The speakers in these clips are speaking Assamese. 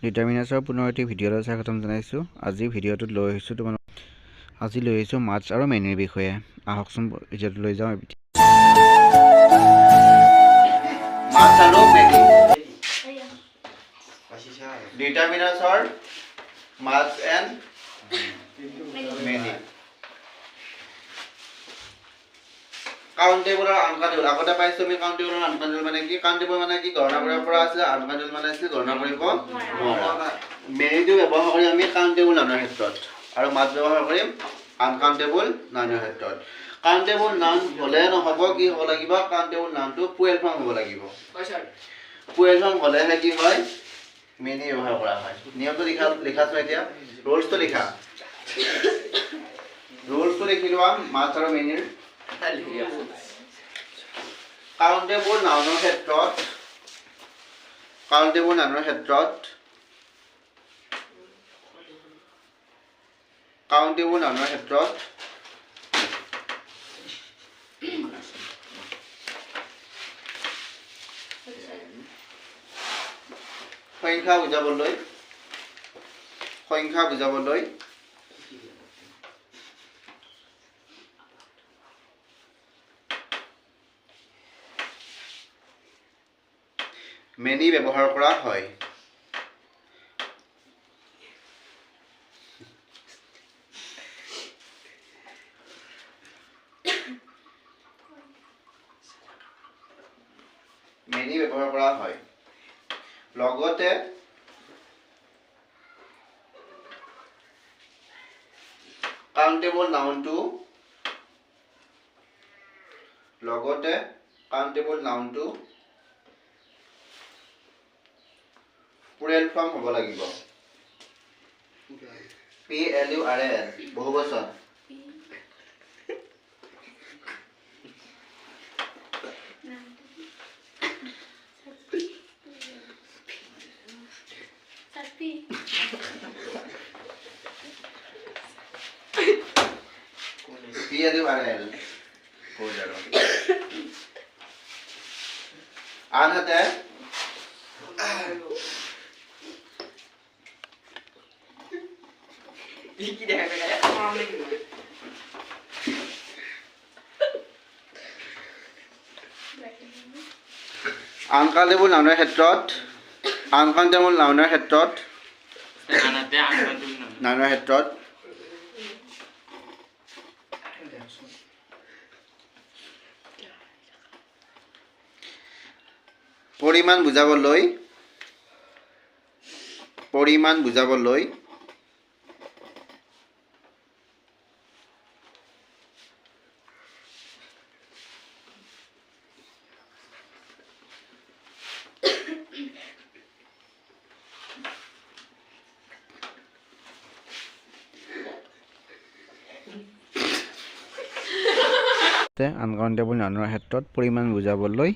ডিটাৰমিনাছৰ পুনৰ এটি ভিডিঅ'লৈ স্বাগতম জনাইছোঁ। আজি ভিডিঅ'টোত লৈ আহিছোঁ মাছ আৰু মেনুৰ বিষয়ে। আহকচোন ভিডিঅ'টো লৈ যাওঁ। মাছ আৰু মেনু। ডিটাৰমিনাছৰ মাছ এণ্ড মেনু। কাউণ্টেবল আৰু আনকাউণ্টেবল। আগতে পাইছোঁ আমি কাউণ্টেবল আৰু আনকাউণ্টেবল মানে কি? কাউণ্টেবল মানে কি গণনা কৰিব পৰা আছিলে, আনকাউণ্টেবল মানে আছিল গণনা কৰিব নোৱাৰা। মেনুটো ব্যৱহাৰ কৰিম আমি কাউণ্টেবল নাউনৰ ক্ষেত্ৰত আৰু মাছ ব্যৱহাৰ কৰিম আনকাউণ্টেবল নাউনৰ ক্ষেত্ৰত। কাউণ্টেবল নাউন হ'লে নহ'ব, কি হ'ব লাগিব? কাউণ্টেবল নাউনটো প্লুৰেল ফৰ্ম হ'ব লাগিব। প্লুৰেল ফৰ্ম হ'লেহে কি হয়? মেনু ব্যৱহাৰ কৰা হয়। নিয়মটো লিখাছো এতিয়া, ৰুলছটো লিখা। ৰুলছটো লিখি লোৱা মাছ আৰু মেনুৰ। কাউণ্টেবল নাউনৰ ক্ষেত্ৰত সংখ্যা বুজাবলৈ মেনি ব্যৱহাৰ কৰা হয়। লগতে কাউণ্টেবল নাউনটো প্লুৰেল ফৰ্ম হ'ব লাগিব। PLURAL বহুবচন। PLURAL আনহাতে আনকাউণ্টেবল নাউনৰ ক্ষেত্ৰত পৰিমাণ বুজাবলৈ আনকাউণ্টেবল নাউনৰ ক্ষেত্ৰত পৰিমাণ বুজাবলৈ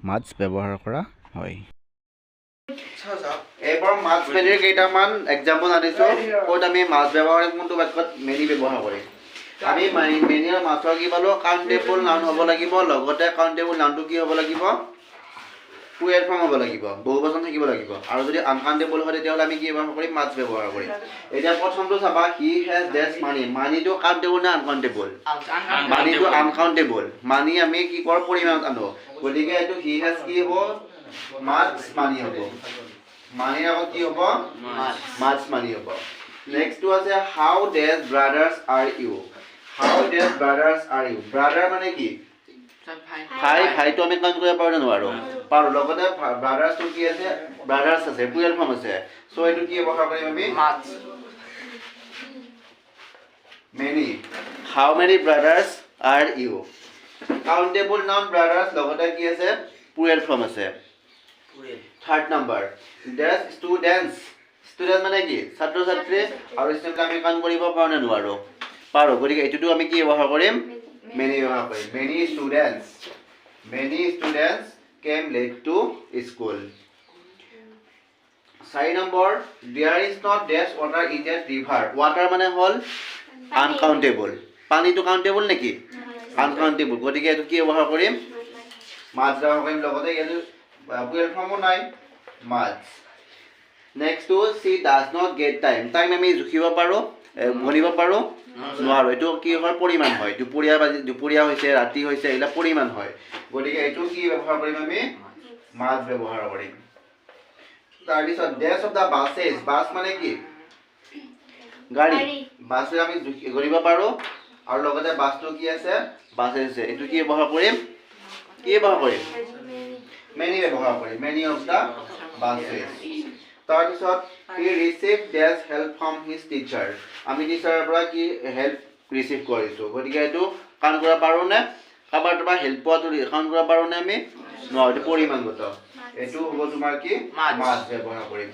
মাছ ব্যৱহাৰ কৰা হয়। এইবাৰ মাছ মেনুৰ কেইটামান এক্সাম্পল আনিছো, ক'ত আমি মাছ ব্যৱহাৰ কৰিম, কোনটো বাক্যত মেনি ব্যৱহাৰ কৰিম। আমি মেনি আৰু মাছৰ কি পালো? কাউণ্টেবল নাউন হ'ব লাগিব, লগতে কাউণ্টেবল নাউনটো কি হ'ব লাগিব? প্লুৰেল ফৰ্ম হ'ব লাগিব, বহুবচন থাকিব লাগিব। আৰু যদি আনকাউণ্টেবল হয় তেতিয়াহ'লে আমি কি ব্যৱহাৰ কৰিম? মাছ ব্যৱহাৰ কৰিম। এতিয়া প্ৰথমটো চাবা, হি হেজ ডেছ মানি। মানিটো কাউণ্টেবল নে আনকাউণ্টেবল? মানিটো আনকাউণ্টেবল। মানি আমি কি কৰোঁ? পৰিমাণত আনো। গতিকে এইটো হি হেজ কি হ'ব? মাছ মানি হ'ব। মানিৰ আগত কি হ'ব? মাছ মানি হ'ব। নেক্সটটো আছে how dash brothers are you. Brother মানে কি? ভাইটো আমি কাউণ্ট কৰিব পাৰোঁ নে নোৱাৰোঁ? পাৰোঁ। লগতে ব্ৰাদাৰ্ছটো কি আছে? ব্ৰাদাৰ্ছ আছে, প্লুৰেল ফৰ্ম আছে। চ' এইটো কি ব্যৱহাৰ কৰিম আমি? Many. How many brothers are you. Countable noun brothers, লগতে কি আছে? প্লুৰেল ফৰ্ম আছে। Third number, dash students. Student মানে কি? ছাত্ৰ ছাত্ৰী। আৰু ষ্টুডেণ্ট আমি কাউণ্ট কৰিব পাৰোঁ নে নোৱাৰোঁ? পাৰোঁ। গতিকে এইটোতো আমি কি ব্যৱহাৰ কৰিম? মেনি ব্যৱহাৰ কৰিম। Many students came late to school. 4 number, there is not dash water in that river. Water মানে হ'ল আনকাউণ্টেবল। পানীটো কাউণ্টেবল নেকি? আনকাউণ্টেবল। গতিকে এইটো কি ব্যৱহাৰ কৰিম? মাছ ব্যৱহাৰ কৰিম। লগতে ইয়াতে প্লুৰেল ফৰ্মো নাই, মাছ। নেক্সটটো she does not get time time আমি জুখিব পাৰোঁ গণিব পাৰোঁ নোৱাৰোঁ এইটো কি হয় পৰিমাণ হয় দুপৰীয়া হৈছে ৰাতি হৈছে এইবিলাক পৰিমাণ হয় গতিকে এইটো কি ব্যৱহাৰ কৰিম আমি মাছ ব্যৱহাৰ কৰিম তাৰপিছত ডেছ অফ দ্য বাছেছ বাছ মানে কি গাড়ী বাছে আমি গণিব পাৰোঁ আৰু লগতে বাছটো কি আছে বাছেছ আছে এইটো কি ব্যৱহাৰ কৰিম মেনি ব্যৱহাৰ কৰিম মেনি অফ দ্য বাছেছ তাৰপিছত he receive dash help from his teacher আমি টিচাৰৰ পৰা কি হেল্প ৰিচিভ কৰিছোঁ গতিকে এইটো কাউণ্ট কৰিব পাৰোঁনে কাৰোবাৰ তোমাৰ হেল্প পোৱাটো কাউণ্ট কৰিব পাৰোঁনে আমি নহয় এইটো পৰিমাণগত এইটো হ'ব তোমাৰ কি মাছ ব্যৱহাৰ কৰিম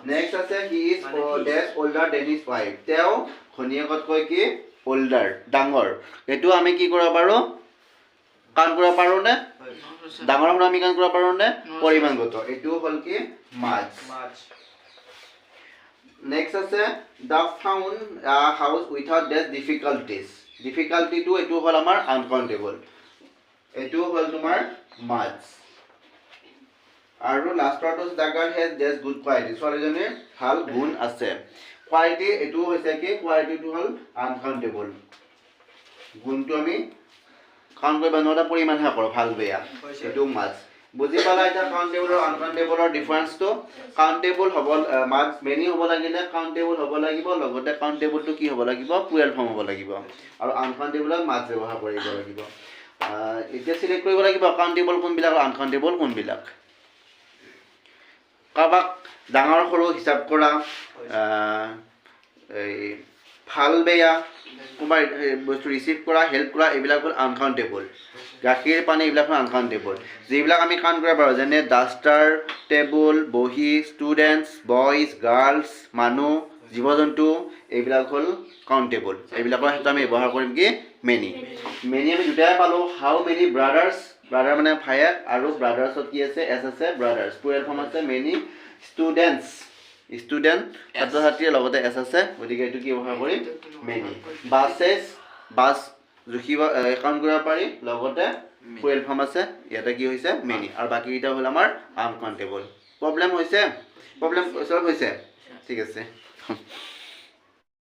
নেক্সট আছে he is dash older than his wife তেওঁ ঘনীয়েকতকৈ কি অল্ডাৰ ডাঙৰ এইটো আমি কি কৰিব পাৰোঁ কাউণ্ট কৰিব পাৰোঁনে ডাঙৰ পৰা আমি কাউণ্ট কৰিব পাৰোঁনে পৰিমাণগত এইটো হ'ল কি মাছ নেক্সট আছে the found house without dash ডিফিকাল্টিটো এইটো হ'ল আমাৰ আনকাউণ্টেবল এইটো হ'ল তোমাৰ মাছ আৰু লাষ্টৰটো the girl has dash good quality ছোৱালীজনীৰ ভাল গুণ আছে কোৱালিটি এইটো হৈছে কি কোৱালিটিটো হ'ল আনকাউণ্টেবল গুণটো আমি কাউণ্ট কৰিব নোৱাৰা পৰিমাণহে কৰোঁ ভাল বেয়া এইটো মাছ বুজি পালা এতিয়া কাউণ্টেবল আৰু আনকাউণ্টেবলৰ ডিফাৰেঞ্চটো কাউণ্টেবল হ'ব মাছ মেনি হ'ব লাগিলে কাউণ্টেবল হ'ব লাগিব লগতে কাউণ্টেবলটো কি হ'ব লাগিব প্লুৰেল ফৰ্ম হ'ব লাগিব আৰু আনকাউণ্টেবলত মাছ ব্যৱহাৰ কৰিব লাগিব এতিয়া চিলেক্ট কৰিব লাগিব কাউণ্টেবল কোনবিলাক আৰু আনকাউণ্টেবল কোনবিলাক কাৰোবাক ডাঙৰ সৰু হিচাপ কৰা এই ভাল বেয়া কোনোবা বস্তু ৰিচিভ কৰা হেল্প কৰা এইবিলাক হ'ল আনকাউণ্টেবল গাখীৰ পানী এইবিলাক হ'ল আনকাউণ্টেবল যিবিলাক আমি কাউণ্ট কৰিব পাৰোঁ যেনে ডাষ্টাৰ টেবুল বহী ষ্টুডেণ্টছ বইজ গাৰ্লছ মানুহ জীৱ জন্তু এইবিলাক হ'ল কাউণ্টেবল এইবিলাকৰ ক্ষেত্ৰত আমি ব্যৱহাৰ কৰিম কি মেনি আমি দুটাই পালোঁ হাউ মেনি ব্ৰাদাৰ্ছ ব্ৰাদাৰ মানে ভায়েক আৰু ব্ৰাদাৰ্ছত কি আছে এছ আছে ব্ৰাদাৰ্ছ প্লুৰেল ফৰ্ম আছে মেনি ষ্টুডেণ্ট ছাত্ৰ ছাত্ৰীৰ লগতে এছ আছে গতিকে এইটো কি ব্যৱহাৰ কৰিম মেনি বাছ জুখিব কাউণ্ট কৰিব পাৰি লগতে প্লুৰেল ফৰ্ম আছে ইয়াতে কি হৈছে মেনি আৰু বাকীকেইটা হ'ল আমাৰ আনকাউণ্টেবল প্ৰব্লেম চল্ভ হৈছে ঠিক আছে